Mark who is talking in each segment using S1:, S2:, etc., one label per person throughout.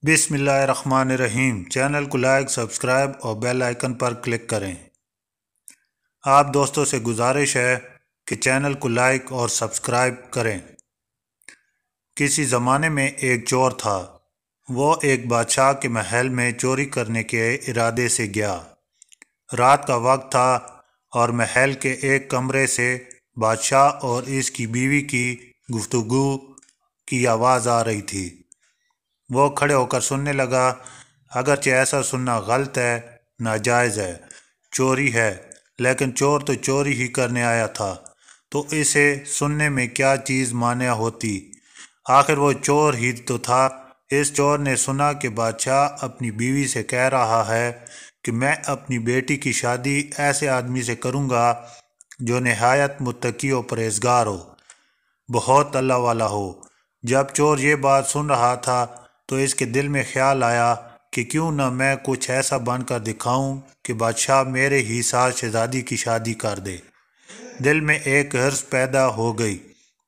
S1: बिस्मिल्लाहिर्रहमानिर्रहीम। चैनल को like, subscribe और बेल आइकन पर क्लिक करें। आप दोस्तों से गुजारिश है कि चैनल को लाइक और सब्सक्राइब करें। किसी ज़माने में एक चोर था। वो एक बादशाह के महल में चोरी करने के इरादे से गया। रात का वक्त था और महल के एक कमरे से बादशाह और इसकी बीवी की गुफ्तगू की आवाज़ आ रही थी। वो खड़े होकर सुनने लगा। अगरचे ऐसा सुनना गलत है, नाजायज़ है, चोरी है, लेकिन चोर तो चोरी ही करने आया था, तो इसे सुनने में क्या चीज़ मान्य होती। आखिर वो चोर ही तो था। इस चोर ने सुना कि बादशाह अपनी बीवी से कह रहा है कि मैं अपनी बेटी की शादी ऐसे आदमी से करूँगा जो नहायत मुत्तकी और परहेज़गार हो, बहुत अल्लाह वाला हो। जब चोर ये बात सुन रहा था तो इसके दिल में ख्याल आया कि क्यों न मैं कुछ ऐसा बनकर दिखाऊं कि बादशाह मेरे ही साथ शहजादी की शादी कर दे। दिल में एक हर्ष पैदा हो गई।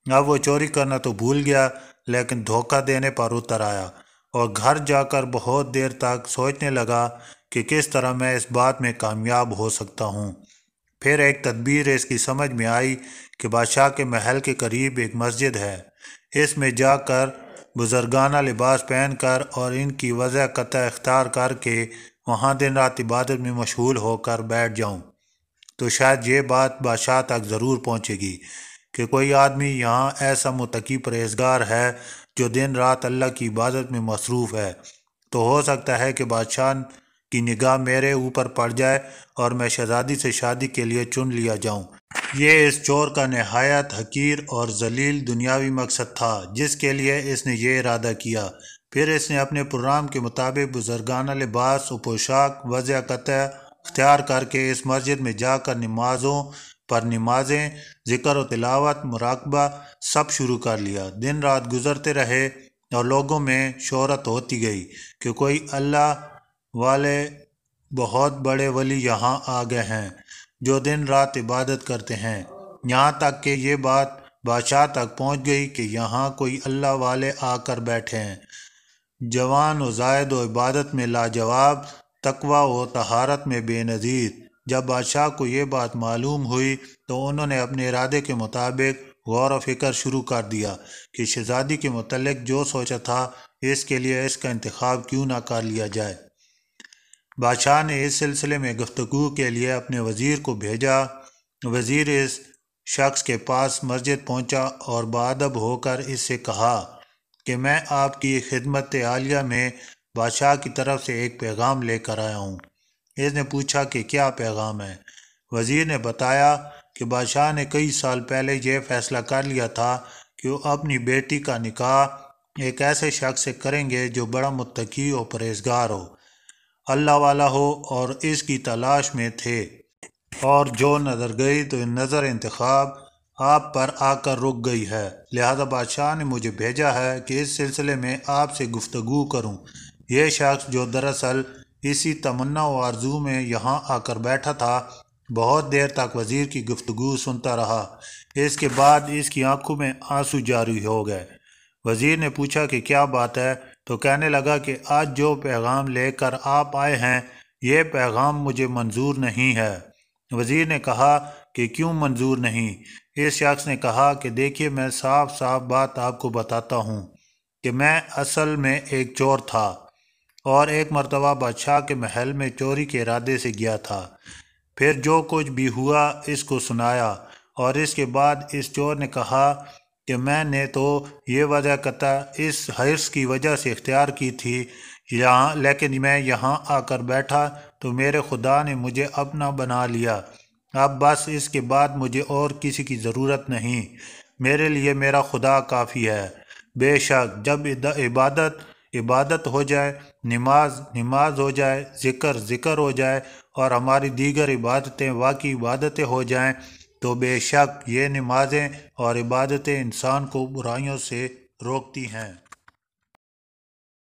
S1: अब वो चोरी करना तो भूल गया, लेकिन धोखा देने पर उतर आया और घर जाकर बहुत देर तक सोचने लगा कि किस तरह मैं इस बात में कामयाब हो सकता हूँ। फिर एक तदबीर इसकी समझ में आई कि बादशाह के महल के करीब एक मस्जिद है। इसमें जाकर बुजुर्गाना लिबास पहनकर और इनकी वजह कतः इख्तियार करके वहाँ दिन रात इबादत में मशगूल होकर बैठ जाऊँ तो शायद ये बात बादशाह तक ज़रूर पहुँचेगी कि कोई आदमी यहाँ ऐसा मुत्तकी परहेज़गार है जो दिन रात अल्लाह की इबादत में मसरूफ़ है। तो हो सकता है कि बादशाह की निगाह मेरे ऊपर पड़ जाए और मैं शहजादी से शादी के लिए चुन लिया जाऊँ। ये इस चोर का नहायत हकीर और जलील दुनियावी मकसद था जिसके लिए इसने ये इरादा किया। फिर इसने अपने प्रोग्राम के मुताबिक बुजुर्गाना लिबास और पोशाक वज़ह कतः इख्तियार करके इस मस्जिद में जाकर नमाज़ों पर नमाजें, ज़िक्र और तिलावत, मुराकबा सब शुरू कर लिया। दिन रात गुजरते रहे और लोगों में शोहरत होती गई कि कोई अल्लाह वाले बहुत बड़े वली यहाँ आ गए हैं जो दिन रात इबादत करते हैं। यहाँ तक कि ये बात बादशाह तक पहुँच गई कि यहाँ कोई अल्लाह वाले आकर बैठे हैं, जवान व जायद व इबादत में लाजवाब, तकवा व तहारत में बेनज़ीर। जब बादशाह को ये बात मालूम हुई तो उन्होंने अपने इरादे के मुताबिक गौर व फिक्र शुरू कर दिया कि शहजादी के मुतल्लिक जो सोचा था इसके लिए इसका इंतखाब क्यों ना कर लिया जाए। बादशाह ने इस सिलसिले में गुफ्तगू के लिए अपने वज़ीर को भेजा। वज़ीर इस शख्स के पास मस्जिद पहुंचा और बाअदब होकर इससे कहा कि मैं आपकी खिदमत आलिया में बादशाह की तरफ से एक पैगाम लेकर आया हूँ। इसने पूछा कि क्या पैगाम है। वज़ीर ने बताया कि बादशाह ने कई साल पहले यह फ़ैसला कर लिया था कि वो अपनी बेटी का निकाह एक ऐसे शख्स से करेंगे जो बड़ा मुत्तकी और परहेज़गार हो, अल्लाह वाला हो और इसकी तलाश में थे, और जो नज़र गई तो नज़र इंतखाब आप पर आकर रुक गई है। लिहाजा बादशाह ने मुझे भेजा है कि इस सिलसिले में आपसे गुफ्तगू करूं। यह शख्स जो दरअसल इसी तमन्ना व आरजू में यहाँ आकर बैठा था, बहुत देर तक वज़ीर की गुफ्तगू सुनता रहा। इसके बाद इसकी आंखों में आंसू जारी हो गए। वज़ीर ने पूछा कि क्या बात है, तो कहने लगा कि आज जो पैगाम लेकर आप आए हैं ये पैगाम मुझे मंजूर नहीं है। वज़ीर ने कहा कि क्यों मंजूर नहीं। इस शख्स ने कहा कि देखिए, मैं साफ साफ बात आपको बताता हूँ कि मैं असल में एक चोर था और एक मर्तबा बादशाह के महल में चोरी के इरादे से गया था। फिर जो कुछ भी हुआ इसको सुनाया और इसके बाद इस चोर ने कहा कि मैंने तो ये वजह कतः इस हर्ष की वजह से इख्तियार की थी यहाँ, लेकिन मैं यहाँ आकर बैठा तो मेरे खुदा ने मुझे अपना बना लिया। अब बस इसके बाद मुझे और किसी की ज़रूरत नहीं। मेरे लिए मेरा खुदा काफ़ी है। बेशक जब इबादत हो जाए, नमाज हो जाए, ज़िक्र हो जाए और हमारी दीगर इबादतें वाकई इबादतें हो जाएं, तो बेशक ये नमाजें और इबादतें इंसान को बुराइयों से रोकती हैं।